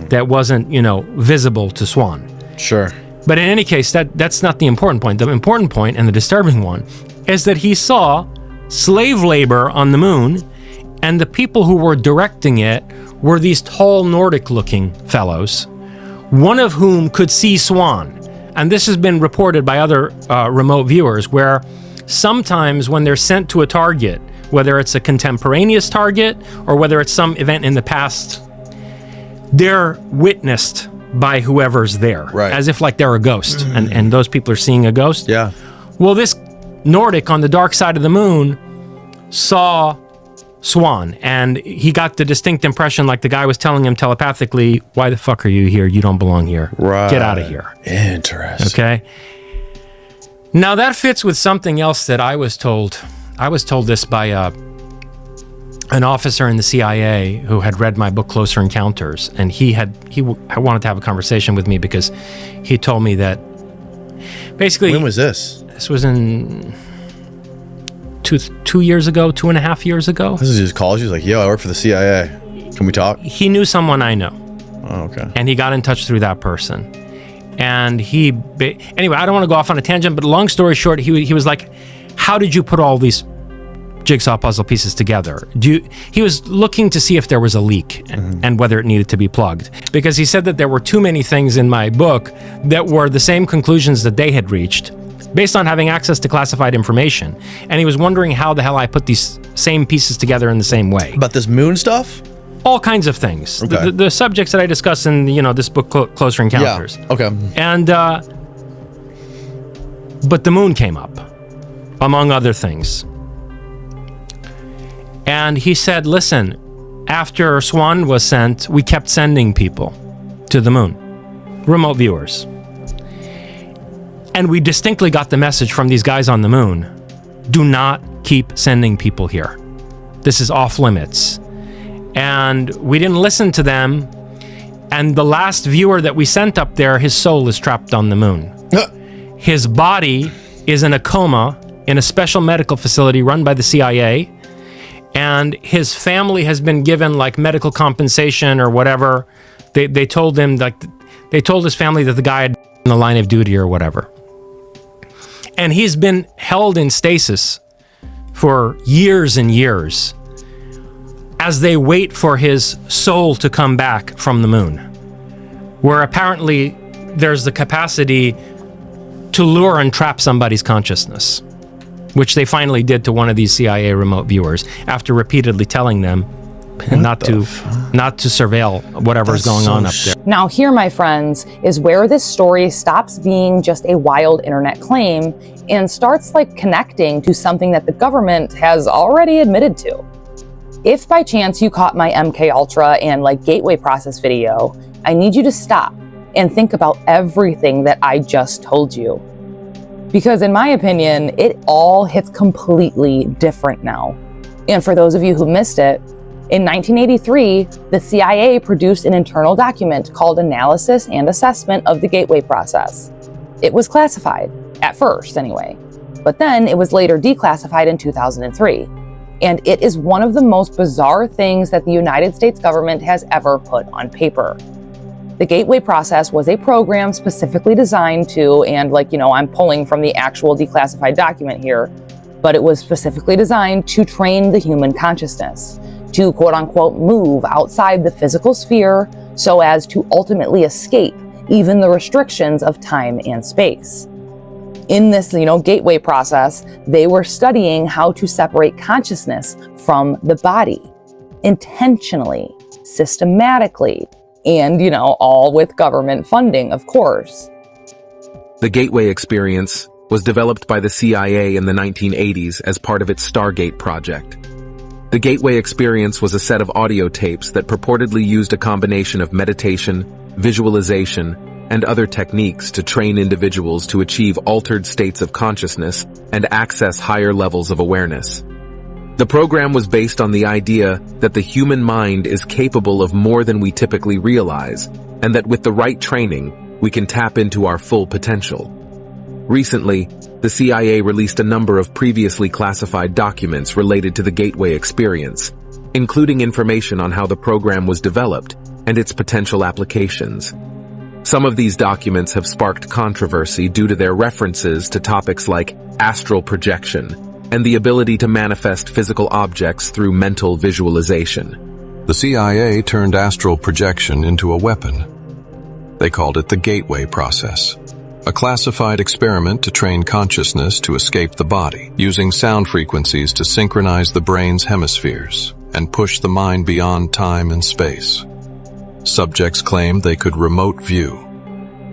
that wasn't, visible to Swann. Sure. But in any case, that's not the important point. The important point, and the disturbing one, is that he saw slave labor on the moon, and the people who were directing it were these tall Nordic-looking fellows, one of whom could see Swann. And this has been reported by other remote viewers, where sometimes when they're sent to a target, whether it's a contemporaneous target or whether it's some event in the past, they're witnessed by whoever's there, as if like they're a ghost, and those people are seeing a ghost. Yeah. Well, this Nordic on the dark side of the moon saw Swann, and he got the distinct impression like the guy was telling him telepathically, why the fuck are you here? You don't belong here. Right. Get out of here. Interesting. Okay. Now that fits with something else that I was told. I was told this by an officer in the CIA who had read my book Closer Encounters, and he wanted to have a conversation with me because he told me that basically. When was this? This was in 2 years ago, 2.5 years ago. This is his college. He's like, yo, I work for the CIA. Can we talk? He knew someone I know. Oh, okay. And he got in touch through that person. And anyway, I don't want to go off on a tangent, but long story short, he was like, how did you put all these jigsaw puzzle pieces together? He was looking to see if there was a leak and whether it needed to be plugged. Because he said that there were too many things in my book that were the same conclusions that they had reached based on having access to classified information. And he was wondering how the hell I put these same pieces together in the same way. About this moon stuff? All kinds of things. Okay. The subjects that I discuss in this book, Closer Encounters. Yeah. Okay. And, but the moon came up, among other things. And he said, listen, after Swann was sent, we kept sending people to the moon, remote viewers. And we distinctly got the message from these guys on the moon, do not keep sending people here. This is off limits. And we didn't listen to them. And the last viewer that we sent up there, his soul is trapped on the moon. His body is in a coma in a special medical facility run by the CIA. And his family has been given like medical compensation or whatever. They told him, like, they told his family that the guy had in the line of duty or whatever. And he's been held in stasis for years and years as they wait for his soul to come back from the moon, where apparently there's the capacity to lure and trap somebody's consciousness, which they finally did to one of these CIA remote viewers after repeatedly telling them not to surveil whatever's going on up there. Now here, my friends, is where this story stops being just a wild internet claim and starts like connecting to something that the government has already admitted to. If by chance you caught my MK Ultra and like gateway process video, I need you to stop and think about everything that I just told you. Because in my opinion, it all hits completely different now. And for those of you who missed it, in 1983, the CIA produced an internal document called Analysis and Assessment of the Gateway Process. It was classified, at first anyway, but then it was later declassified in 2003. And it is one of the most bizarre things that the United States government has ever put on paper. The Gateway Process was a program specifically designed to, and I'm pulling from the actual declassified document here, but it was specifically designed to train the human consciousness, to quote unquote move outside the physical sphere so as to ultimately escape even the restrictions of time and space. In this, gateway process, they were studying how to separate consciousness from the body, intentionally, systematically, and, all with government funding, of course. The Gateway experience was developed by the CIA in the 1980s as part of its Stargate project. The Gateway experience was a set of audio tapes that purportedly used a combination of meditation, visualization, and other techniques to train individuals to achieve altered states of consciousness and access higher levels of awareness. The program was based on the idea that the human mind is capable of more than we typically realize, and that with the right training, we can tap into our full potential. Recently, the CIA released a number of previously classified documents related to the Gateway experience, including information on how the program was developed and its potential applications. Some of these documents have sparked controversy due to their references to topics like astral projection and the ability to manifest physical objects through mental visualization. The CIA turned astral projection into a weapon. They called it the gateway process, a classified experiment to train consciousness to escape the body, using sound frequencies to synchronize the brain's hemispheres and push the mind beyond time and space. Subjects claimed they could remote view,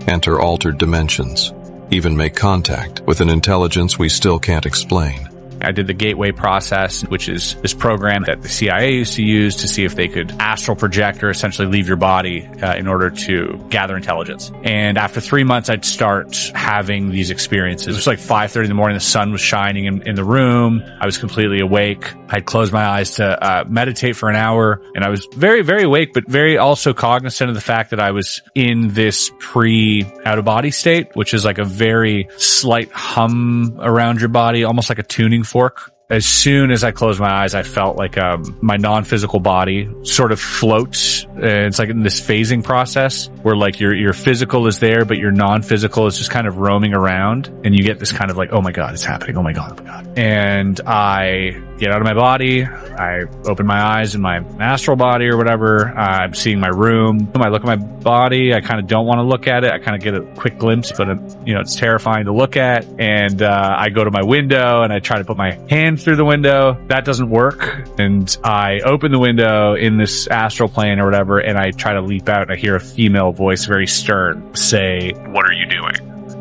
enter altered dimensions, even make contact with an intelligence we still can't explain. I did the gateway process, which is this program that the CIA used to use to see if they could astral project or essentially leave your body in order to gather intelligence. And after 3 months, I'd start having these experiences. It was like 5:30 in the morning. The sun was shining in the room. I was completely awake. I'd close my eyes to meditate for an hour. And I was very, very awake, but very also cognizant of the fact that I was in this pre-out-of-body state, which is like a very slight hum around your body, almost like a tuning fork. As soon as I closed my eyes, I felt like my non-physical body sort of floats. It's like in this phasing process where like your physical is there, but your non-physical is just kind of roaming around. And you get this kind of like, oh my God, it's happening. Oh my God, oh my God. And I get out of my body. I open my eyes in my astral body or whatever. I'm seeing my room. I look at my body. I kind of don't want to look at it. I kind of get a quick glimpse, but it's terrifying to look at. And I go to my window and I try to put my hand through the window. That doesn't work. And I open the window in this astral plane or whatever, and I try to leap out and I hear a female voice, very stern, say, "What are you doing?"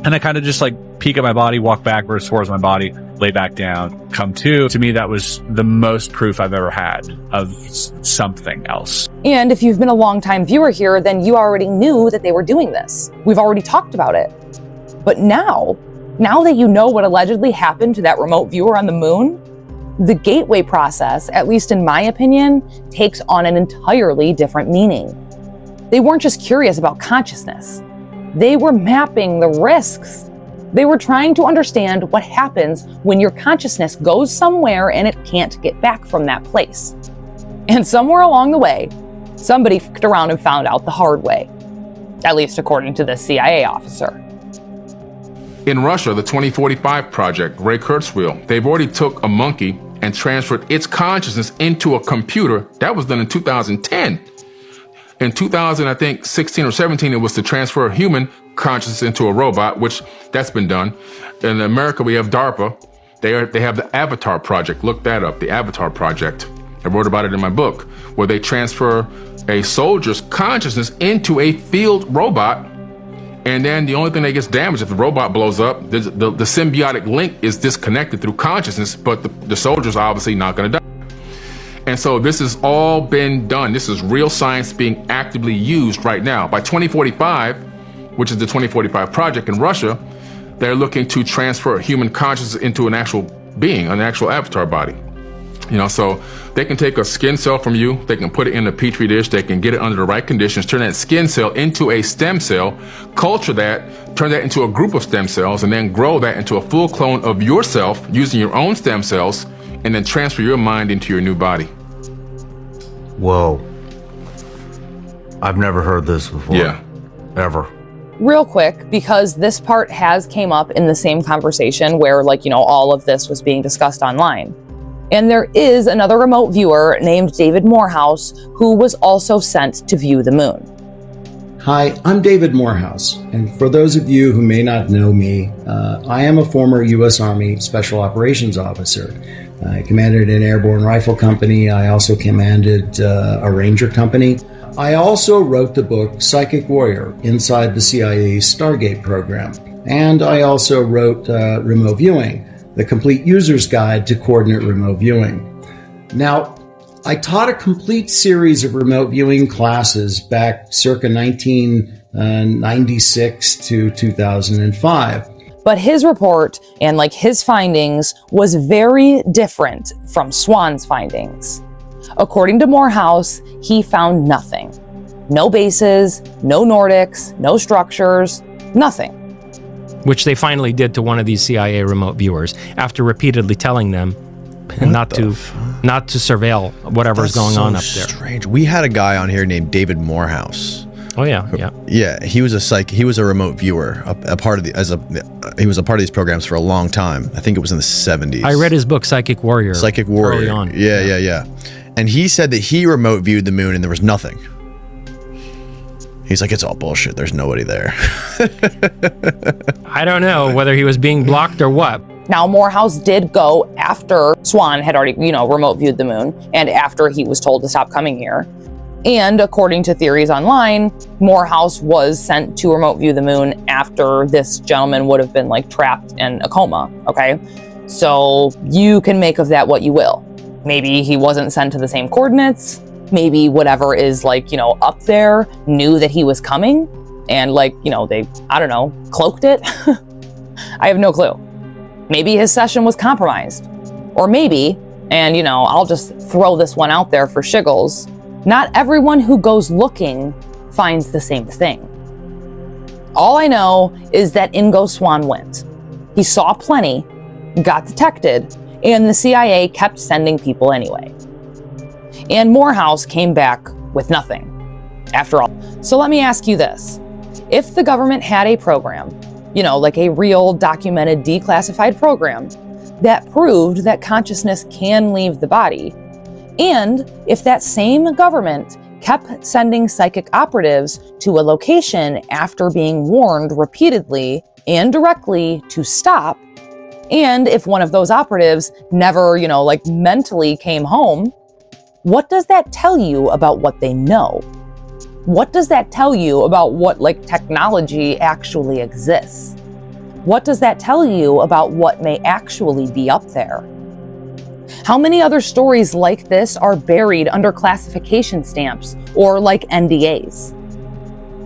And I kind of just like peek at my body, walk backwards towards my body, lay back down, come to. To me, that was the most proof I've ever had of something else. And if you've been a longtime viewer here, then you already knew that they were doing this. We've already talked about it. But now that you know what allegedly happened to that remote viewer on the moon, the gateway process, at least in my opinion, takes on an entirely different meaning. They weren't just curious about consciousness. They were mapping the risks. They were trying to understand what happens when your consciousness goes somewhere and it can't get back from that place. And somewhere along the way, somebody fucked around and found out the hard way. At least according to this CIA officer. In Russia, the 2045 project, Ray Kurzweil, they've already took a monkey and transferred its consciousness into a computer. That was done in 2010. In 2016 or 17, it was to transfer human consciousness into a robot, which that's been done. In America, we have DARPA. They have the Avatar project. Look that up, the Avatar project. I wrote about it in my book, where they transfer a soldier's consciousness into a field robot. And then the only thing that gets damaged if the robot blows up, the symbiotic link is disconnected through consciousness, but the soldier's obviously not going to die. And so this has all been done. This is real science being actively used right now. By 2045, which is the 2045 project in Russia, they're looking to transfer human consciousness into an actual being, an actual avatar body. So they can take a skin cell from you, they can put it in a petri dish, they can get it under the right conditions, turn that skin cell into a stem cell, culture that, turn that into a group of stem cells, and then grow that into a full clone of yourself using your own stem cells, and then transfer your mind into your new body. Whoa. I've never heard this before. Yeah. Ever. Real quick, because this part has came up in the same conversation where all of this was being discussed online. And there is another remote viewer named David Morehouse who was also sent to view the moon. Hi, I'm David Morehouse, and for those of you who may not know me, I am a former U.S. Army Special Operations Officer. I commanded an airborne rifle company. I also commanded a ranger company. I also wrote the book Psychic Warrior, Inside the CIA's Stargate program. And I also wrote Remote Viewing, the complete user's guide to coordinate remote viewing. Now, I taught a complete series of remote viewing classes back circa 1996 to 2005. But his report and his findings was very different from Swann's findings. According to Morehouse, he found nothing. No bases, no Nordics, no structures, nothing. Which they finally did to one of these CIA remote viewers after repeatedly telling them not to surveil whatever's going on up there. Strange. We had a guy on here named David Morehouse. Oh yeah. Yeah, he was a remote viewer, he was a part of these programs for a long time. I think it was in the 70s. I read his book Psychic Warrior. Early on. Yeah. And he said that he remote viewed the moon and there was nothing. He's like, it's all bullshit. There's nobody there. I don't know whether he was being blocked or what. Now, Morehouse did go after Swann had already, remote viewed the moon, and after he was told to stop coming here. And according to theories online, Morehouse was sent to remote view the moon after this gentleman would have been like trapped in a coma, okay? So you can make of that what you will. Maybe he wasn't sent to the same coordinates. Maybe whatever is up there knew that he was coming and they, I don't know, cloaked it. I have no clue. Maybe his session was compromised. Or maybe, and I'll just throw this one out there for shiggles, not everyone who goes looking finds the same thing. All I know is that Ingo Swann went. He saw plenty, got detected, and the CIA kept sending people anyway. And Morehouse came back with nothing, after all. So let me ask you this. If the government had a program, like a real documented declassified program that proved that consciousness can leave the body, and if that same government kept sending psychic operatives to a location after being warned repeatedly and directly to stop, and if one of those operatives never, mentally came home, what does that tell you about what they know? What does that tell you about what technology actually exists? What does that tell you about what may actually be up there? How many other stories like this are buried under classification stamps or like NDAs?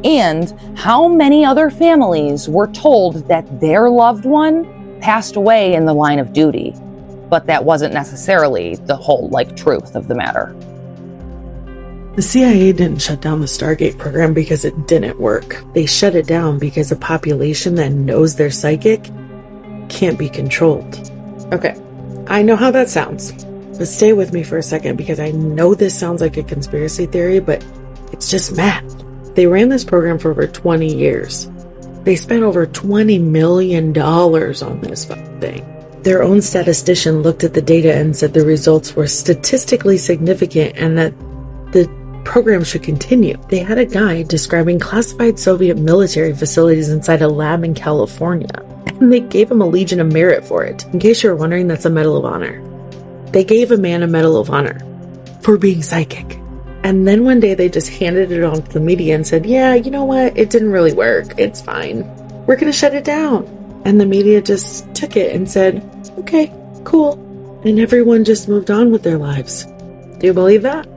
And how many other families were told that their loved one passed away in the line of duty, but that wasn't necessarily the whole truth of the matter? The CIA didn't shut down the Stargate program because it didn't work. They shut it down because a population that knows they're psychic can't be controlled. Okay, I know how that sounds, but stay with me for a second because I know this sounds like a conspiracy theory, but it's just math. They ran this program for over 20 years. They spent over $20 million on this thing. Their own statistician looked at the data and said the results were statistically significant and that the program should continue. They had a guide describing classified Soviet military facilities inside a lab in California, and they gave him a Legion of Merit for it. In case you're wondering, that's a Medal of Honor. They gave a man a Medal of Honor for being psychic. And then one day they just handed it on to the media and said, yeah, you know what? It didn't really work. It's fine. We're going to shut it down. And the media just took it and said, okay, cool. And everyone just moved on with their lives. Do you believe that?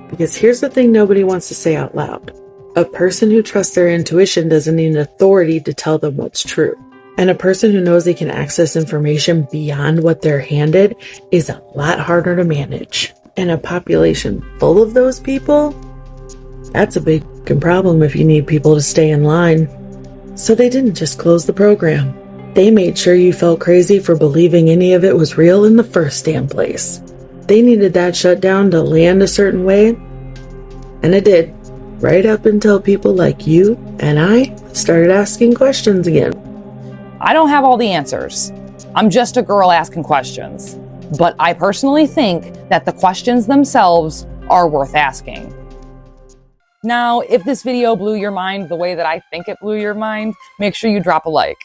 Because here's the thing nobody wants to say out loud. A person who trusts their intuition doesn't need an authority to tell them what's true. And a person who knows they can access information beyond what they're handed is a lot harder to manage. And a population full of those people, that's a big problem if you need people to stay in line. So they didn't just close the program. They made sure you felt crazy for believing any of it was real in the first damn place. They needed that shutdown to land a certain way, and it did, right up until people like you and I started asking questions again. I don't have all the answers. I'm just a girl asking questions. But I personally think that the questions themselves are worth asking. Now, if this video blew your mind the way that I think it blew your mind, make sure you drop a like.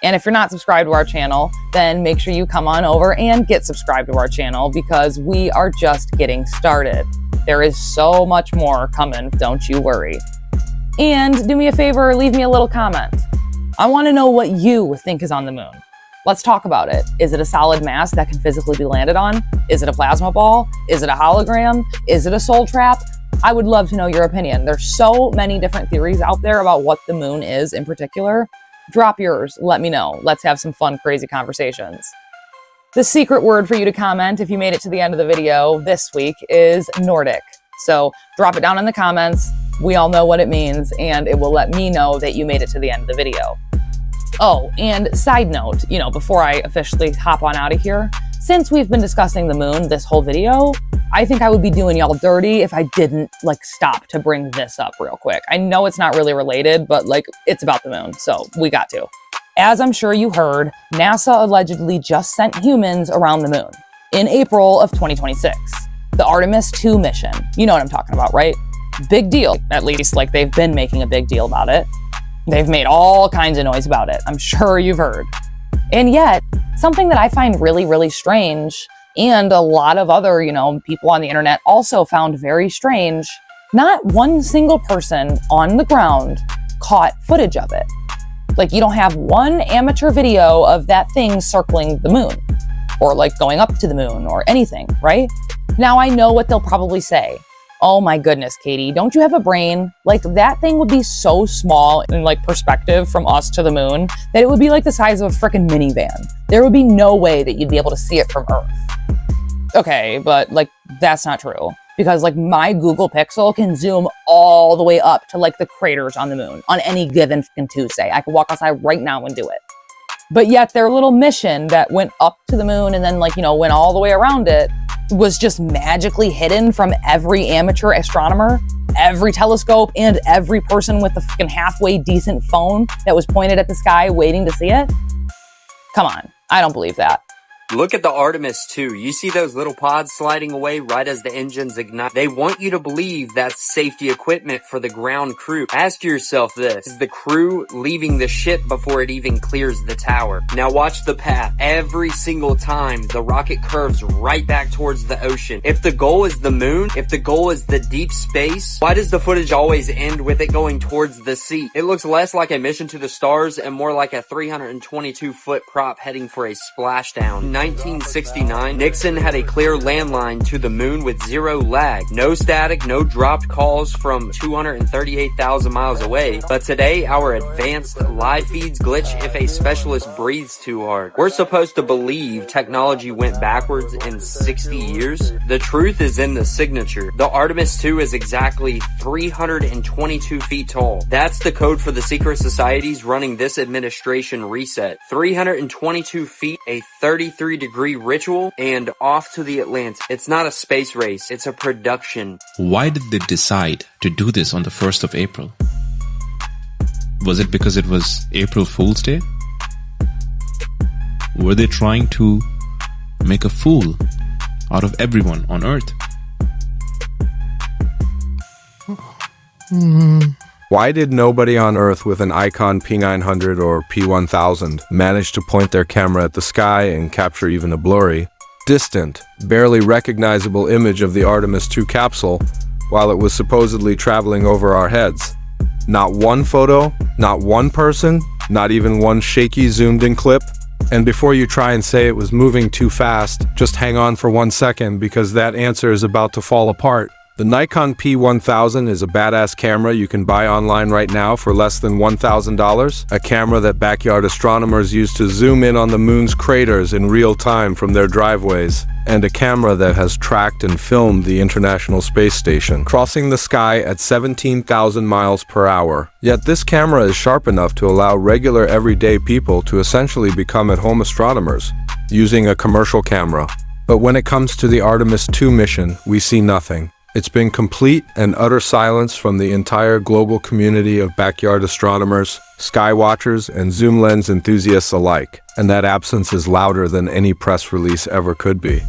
And if you're not subscribed to our channel, then make sure you come on over and get subscribed to our channel because we are just getting started. There is so much more coming, don't you worry. And do me a favor, leave me a little comment. I want to know what you think is on the moon. Let's talk about it. Is it a solid mass that can physically be landed on? Is it a plasma ball? Is it a hologram? Is it a soul trap? I would love to know your opinion. There's so many different theories out there about what the moon is in particular. Drop yours, let me know. Let's have some fun, crazy conversations. The secret word for you to comment if you made it to the end of the video this week is Nordic. So drop it down in the comments. We all know what it means, and it will let me know that you made it to the end of the video. Oh, and side note, before I officially hop on out of here, since we've been discussing the moon this whole video, I think I would be doing y'all dirty if I didn't stop to bring this up real quick. I know it's not really related, but it's about the moon, so we got to. As I'm sure you heard, NASA allegedly just sent humans around the moon in April of 2026. The Artemis 2 mission. You know what I'm talking about, right? Big deal. At least, like, they've been making a big deal about it. They've made all kinds of noise about it. I'm sure you've heard. And yet, something that I find really, really strange, and a lot of other, people on the internet also found very strange, not one single person on the ground caught footage of it. Like, you don't have one amateur video of that thing circling the moon, or like going up to the moon, or anything, right? Now I know what they'll probably say. Oh my goodness, Katie, don't you have a brain? Like, that thing would be so small in like perspective from us to the moon that it would be like the size of a freaking minivan. There would be no way that you'd be able to see it from Earth. Okay, but like, that's not true. Because like my Google Pixel can zoom all the way up to like the craters on the moon on any given fucking Tuesday. I could walk outside right now and do it. But yet their little mission that went up to the moon and then went all the way around it was just magically hidden from every amateur astronomer, every telescope, and every person with a fucking halfway decent phone that was pointed at the sky waiting to see it. Come on, I don't believe that. Look at the Artemis 2. You see those little pods sliding away right as the engines ignite? They want you to believe that's safety equipment for the ground crew. Ask yourself this. Is the crew leaving the ship before it even clears the tower? Now watch the path. Every single time, the rocket curves right back towards the ocean. If the goal is the moon, if the goal is the deep space, why does the footage always end with it going towards the sea? It looks less like a mission to the stars and more like a 322-foot prop heading for a splashdown. 1969, Nixon had a clear landline to the moon with zero lag. No static, no dropped calls from 238,000 miles away. But today, our advanced live feeds glitch if a specialist breathes too hard. We're supposed to believe technology went backwards in 60 years. The truth is in the signature. The Artemis 2 is exactly 322 feet tall. That's the code for the secret societies running this administration reset. 322 feet, a 33-degree ritual, and off to the Atlantic. It's not a space race, it's a production. Why did they decide to do this on the 1st of April? Was it because it was April Fool's Day? Were they trying to make a fool out of everyone on Earth? Why did nobody on Earth with an Icon P900 or P1000 manage to point their camera at the sky and capture even a blurry, distant, barely recognizable image of the Artemis 2 capsule while it was supposedly traveling over our heads? Not one photo, not one person, not even one shaky zoomed-in clip. And before you try and say it was moving too fast, just hang on for 1 second because that answer is about to fall apart. The Nikon P1000 is a badass camera you can buy online right now for less than $1,000. A camera that backyard astronomers use to zoom in on the moon's craters in real time from their driveways. And a camera that has tracked and filmed the International Space Station, crossing the sky at 17,000 miles per hour. Yet this camera is sharp enough to allow regular everyday people to essentially become at-home astronomers, using a commercial camera. But when it comes to the Artemis 2 mission, we see nothing. It's been complete and utter silence from the entire global community of backyard astronomers, sky watchers, and zoom lens enthusiasts alike, and that absence is louder than any press release ever could be.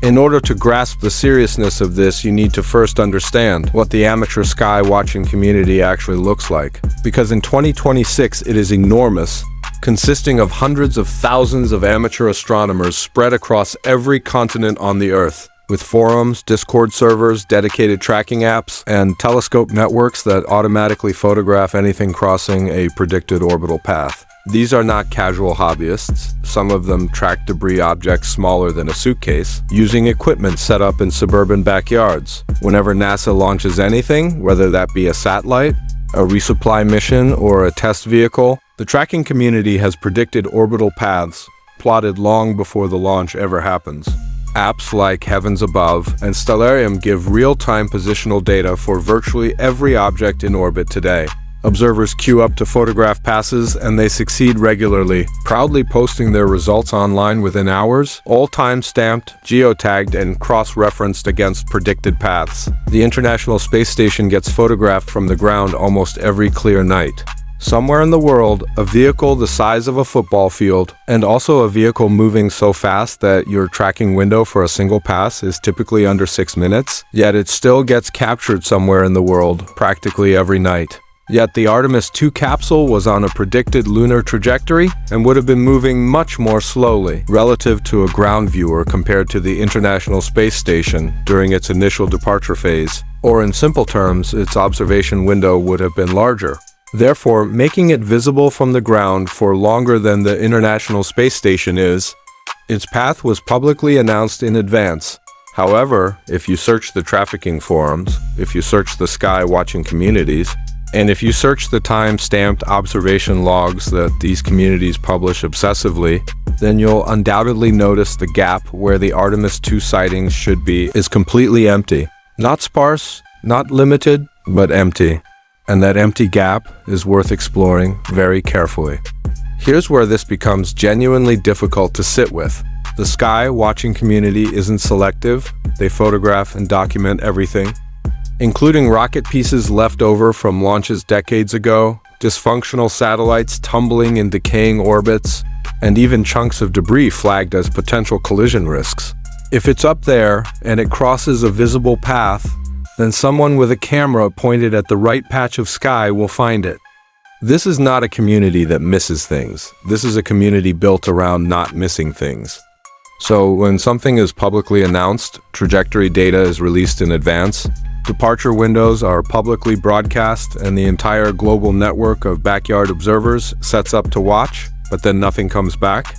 In order to grasp the seriousness of this, you need to first understand what the amateur sky watching community actually looks like, because in 2026 it is enormous, consisting of hundreds of thousands of amateur astronomers spread across every continent on the Earth, with forums, Discord servers, dedicated tracking apps, and telescope networks that automatically photograph anything crossing a predicted orbital path. These are not casual hobbyists. Some of them track debris objects smaller than a suitcase, using equipment set up in suburban backyards. Whenever NASA launches anything, whether that be a satellite, a resupply mission, or a test vehicle, the tracking community has predicted orbital paths, plotted long before the launch ever happens. Apps like Heavens Above and Stellarium give real-time positional data for virtually every object in orbit today. Observers queue up to photograph passes, and they succeed regularly, proudly posting their results online within hours, all time-stamped, geotagged, and cross-referenced against predicted paths. The International Space Station gets photographed from the ground almost every clear night. Somewhere in the world, a vehicle the size of a football field, and also a vehicle moving so fast that your tracking window for a single pass is typically under 6 minutes, yet it still gets captured somewhere in the world practically every night. Yet the Artemis 2 capsule was on a predicted lunar trajectory and would have been moving much more slowly relative to a ground viewer compared to the International Space Station during its initial departure phase, or in simple terms, its observation window would have been larger. Therefore, making it visible from the ground for longer than the International Space Station is, its path was publicly announced in advance. However, if you search the trafficking forums, if you search the sky watching communities, and if you search the time-stamped observation logs that these communities publish obsessively, then you'll undoubtedly notice the gap where the Artemis 2 sightings should be is completely empty. Not sparse, not limited, but empty. And that empty gap is worth exploring very carefully. Here's where this becomes genuinely difficult to sit with. The sky watching community isn't selective. They photograph and document everything, including rocket pieces left over from launches decades ago, dysfunctional satellites tumbling in decaying orbits, and even chunks of debris flagged as potential collision risks. If it's up there and it crosses a visible path, then someone with a camera pointed at the right patch of sky will find it. This is not a community that misses things. This is a community built around not missing things. So when something is publicly announced, trajectory data is released in advance, departure windows are publicly broadcast, and the entire global network of backyard observers sets up to watch, but then nothing comes back,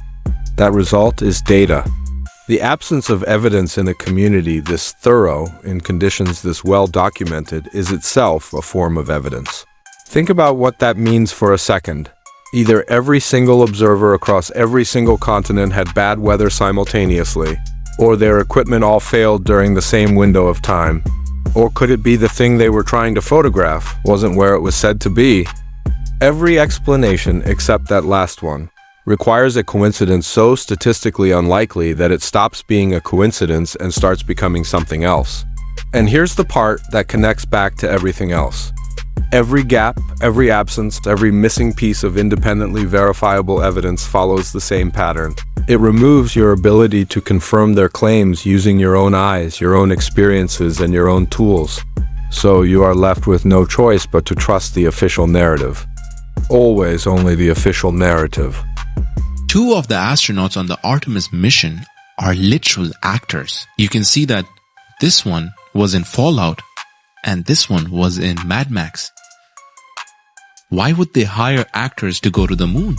that result is data. The absence of evidence in a community this thorough, in conditions this well documented, is itself a form of evidence. Think about what that means for a second. Either every single observer across every single continent had bad weather simultaneously, or their equipment all failed during the same window of time. Or could it be the thing they were trying to photograph wasn't where it was said to be? Every explanation except that last one requires a coincidence so statistically unlikely that it stops being a coincidence and starts becoming something else. And here's the part that connects back to everything else. Every gap, every absence, every missing piece of independently verifiable evidence follows the same pattern. It removes your ability to confirm their claims using your own eyes, your own experiences, and your own tools. So you are left with no choice but to trust the official narrative. Always only the official narrative. 2 of the astronauts on the Artemis mission are literal actors. You can see that this one was in Fallout and this one was in Mad Max. Why would they hire actors to go to the moon?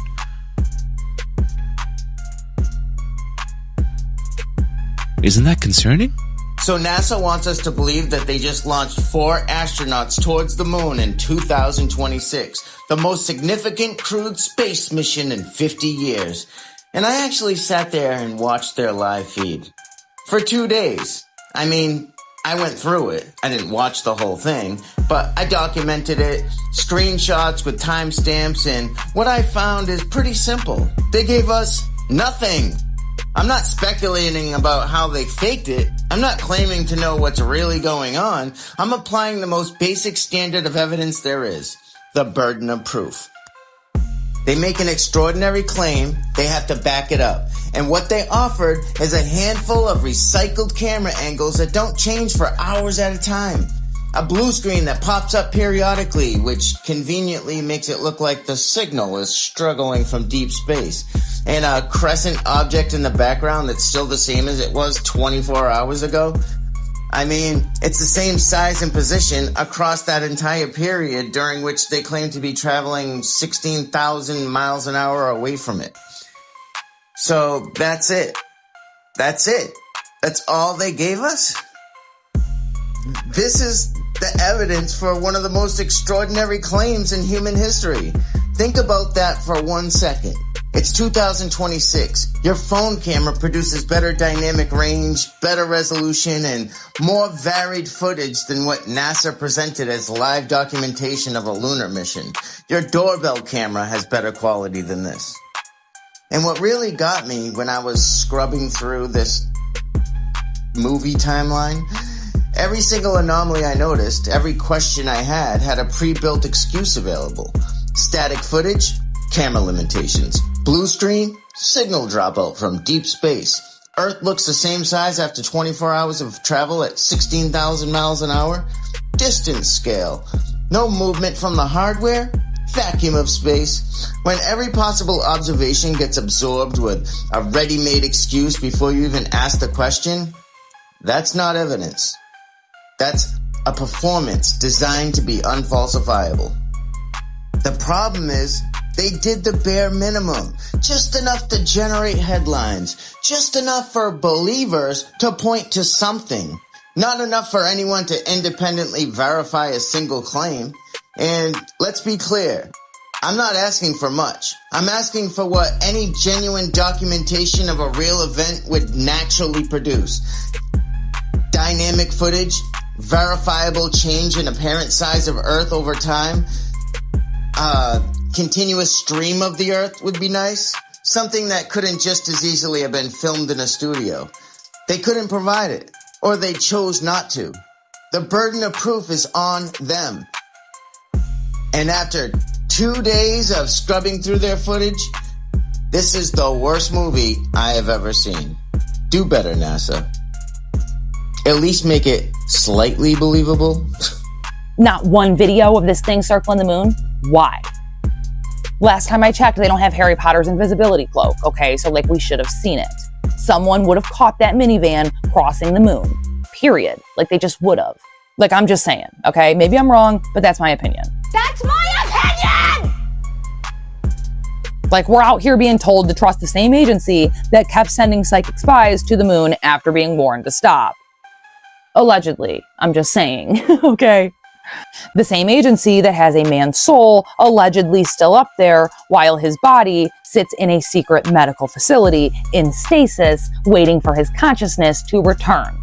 Isn't that concerning? So NASA wants us to believe that they just launched 4 astronauts towards the moon in 2026, the most significant crewed space mission in 50 years. And I actually sat there and watched their live feed for 2 days. I mean, I went through it. I didn't watch the whole thing, but I documented it, screenshots with timestamps, and what I found is pretty simple. They gave us nothing. I'm not speculating about how they faked it. I'm not claiming to know what's really going on. I'm applying the most basic standard of evidence there is, the burden of proof. They make an extraordinary claim, they have to back it up. And what they offered is a handful of recycled camera angles that don't change for hours at a time. A blue screen that pops up periodically, which conveniently makes it look like the signal is struggling from deep space. And a crescent object in the background that's still the same as it was 24 hours ago. I mean, it's the same size and position across that entire period during which they claim to be traveling 16,000 miles an hour away from it. So that's it. That's it. That's all they gave us? This is the evidence for one of the most extraordinary claims in human history. Think about that for 1 second. It's 2026. Your phone camera produces better dynamic range, better resolution, and more varied footage than what NASA presented as live documentation of a lunar mission. Your doorbell camera has better quality than this. And what really got me when I was scrubbing through this movie timeline, every single anomaly I noticed, every question I had a pre-built excuse available. Static footage, camera limitations. Blue screen, signal dropout from deep space. Earth looks the same size after 24 hours of travel at 16,000 miles an hour. Distance scale. No movement from the hardware. Vacuum of space. When every possible observation gets absorbed with a ready-made excuse before you even ask the question, that's not evidence. That's a performance designed to be unfalsifiable. The problem is, they did the bare minimum, just enough to generate headlines, just enough for believers to point to something, not enough for anyone to independently verify a single claim. And let's be clear, I'm not asking for much. I'm asking for what any genuine documentation of a real event would naturally produce. Dynamic footage, verifiable change in apparent size of Earth over time, continuous stream of the Earth would be nice. Something that couldn't just as easily have been filmed in a studio. They couldn't provide it, or they chose not to. The burden of proof is on them. And after 2 days of scrubbing through their footage, this is the worst movie I have ever seen. Do better, NASA. At least make it slightly believable. Not one video of this thing circling the moon? Why? Last time I checked, they don't have Harry Potter's invisibility cloak, okay? So, like, we should have seen it. Someone would have caught that minivan crossing the moon. Period. Like, they just would have. Like, I'm just saying, okay? Maybe I'm wrong, but that's my opinion. That's my opinion! Like, we're out here being told to trust the same agency that kept sending psychic spies to the moon after being warned to stop. Allegedly. I'm just saying, okay? The same agency that has a man's soul allegedly still up there while his body sits in a secret medical facility in stasis waiting for his consciousness to return.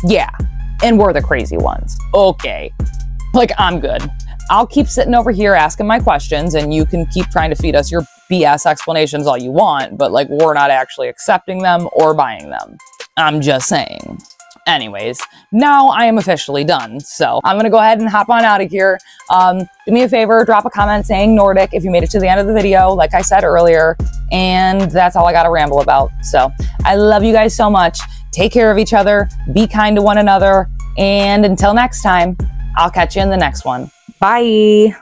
Yeah, and we're the crazy ones. Okay. Like, I'm good. I'll keep sitting over here asking my questions and you can keep trying to feed us your BS explanations all you want, but like, we're not actually accepting them or buying them. I'm just saying. Anyways, now I am officially done, so I'm gonna go ahead and hop on out of here. Do me a favor, drop a comment saying Nordic if you made it to the end of the video, like I said earlier, and that's all I gotta ramble about. So, I love you guys so much. Take care of each other, be kind to one another, and until next time, I'll catch you in the next one. Bye!